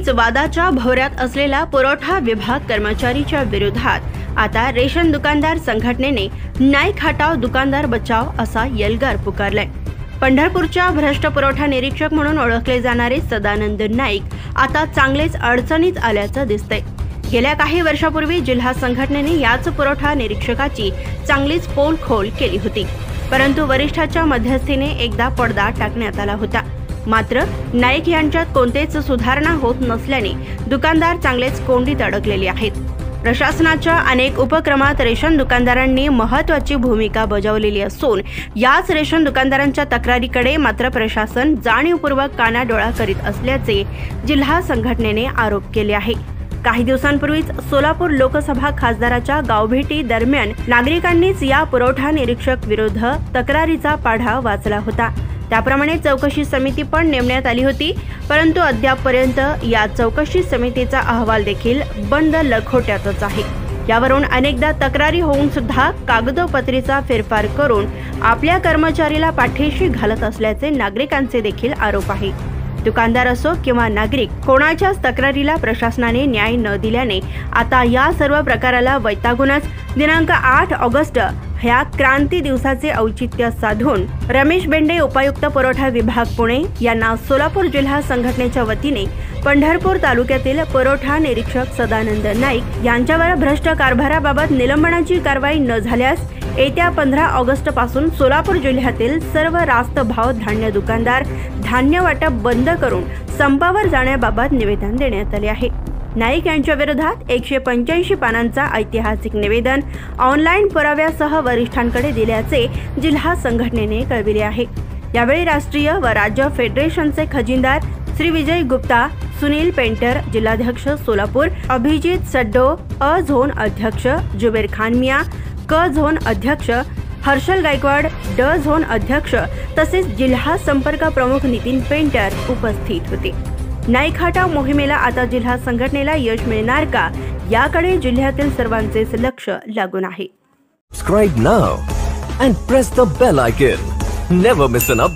नेहमीच वादाच्या भोवऱ्यात असलेला पुरवठा विभाग कर्मचारीच्या विरोधात आता रेशन दुकानदार संघटनेने नाईक हटाव दुकानदार बचाव असा यल्गार पुकारलाय। पंढरपूरच्या भ्रष्ट पुरवठा निरीक्षक म्हणून ओळखले जाणारे सदानंद नाईक आता चांगलेच अडचणीत आल्याचं दिसतंय। गेल्या काही वर्षापूर्वी जिल्हा संघटनेने याच पुरवठा निरीक्षकाची चांगलीच पोलखोल केली होती, परंतु वरिष्ठाच्या मध्यस्थीने एकदा पडदा टाकण्यात आला होता। मात्र नाईक यांच्यात कोणतेच सुधारणा होत नसल्याने दुकानदार चांगलेच कोंडीत अडकलेले आहेत। प्रशासनाच्या अनेक उपक्रमात रेशन दुकानदारांनी महत्त्वाची भूमिका बजावलेली असून याच रेशन दुकानदारांच्या तक्रारीकडे मात्र प्रशासन जाणीवपूर्वक कानाडोळा करीत असल्याचे जिल्हा संघटनेने आरोप केले आहे। काही दिवसांपूर्वीच सोलापूर लोकसभा खासदाराच्या गावभेटी दरम्यान नागरिकांनीच या पुरवठा निरीक्षक विरुद्ध तक्रारीचा पाढा वाचला होता। त्याप्रमाणे चौकशी समिती पण नेमण्यात आली होती, परंतु अद्यापपर्यंत या चौकशी समितीचा अहवाल देखील बंद लखोट्यातच आहे। यावरून अनेकदा तक्रारी होऊन सुद्धा कागदोपत्रीचा फेरफार करून आपल्या कर्मचारीला पाठीशी घालत असल्याचे नागरिकांचे देखील आरोप आहे। दुकानदार असो किंवा नागरिक, कोणाच्याच तक्रारीला प्रशासनाने न्याय न दिल्याने आता या सर्व प्रकाराला वैतागूनच दिनांक 8 ऑगस्ट ह्या क्रांती दिवसाचे औचित्य साधून रमेश बेंडे, उपायुक्त पुरवठा विभाग पुणे यांना सोलापूर जिल्हा संघटनेच्या वतीने पंढरपूर तालुक्यातील पुरवठा निरीक्षक सदानंद नाईक यांच्यावर भ्रष्ट कारभाराबाबत निलंबनाची कारवाई न झाल्यास येत्या 15 ऑगस्ट पासून सोलापूर जिल्ह्यातील सर्व रास्त भाव धान्य दुकानदार धान्य वाटप बंद करून संपावर जाण्याबाबत निवेदन देण्यात आले आहे। नाईक यांच्या विरोधात 185 पानांचा ऐतिहासिक निवेदन ऑनलाईन पुराव्यासह वरिष्ठांकडे दिल्याचे जिल्हा संघटनेने कळविले आहे। यावेळी राष्ट्रीय व राज्य फेडरेशनचे खजिनदार श्री विजय गुप्ता, सुनील पेंटर जिल्हाध्यक्ष सोलापूर, अभिजित सड्डो अ झोन अध्यक्ष, जुबेर खान मिया क झोन अध्यक्ष, हर्षल गायकवाड ड झोन अध्यक्ष तसेच जिल्हा संपर्क प्रमुख नितीन पेंटर उपस्थित होते। नाईक हटाव मोहिमेला आता जिल्हा संघटनेला यश मिळणार का, याकडे जिल्ह्यातील सर्वांचेच लक्ष लागून आहे। Subscribe now and press the bell icon. Never miss an update.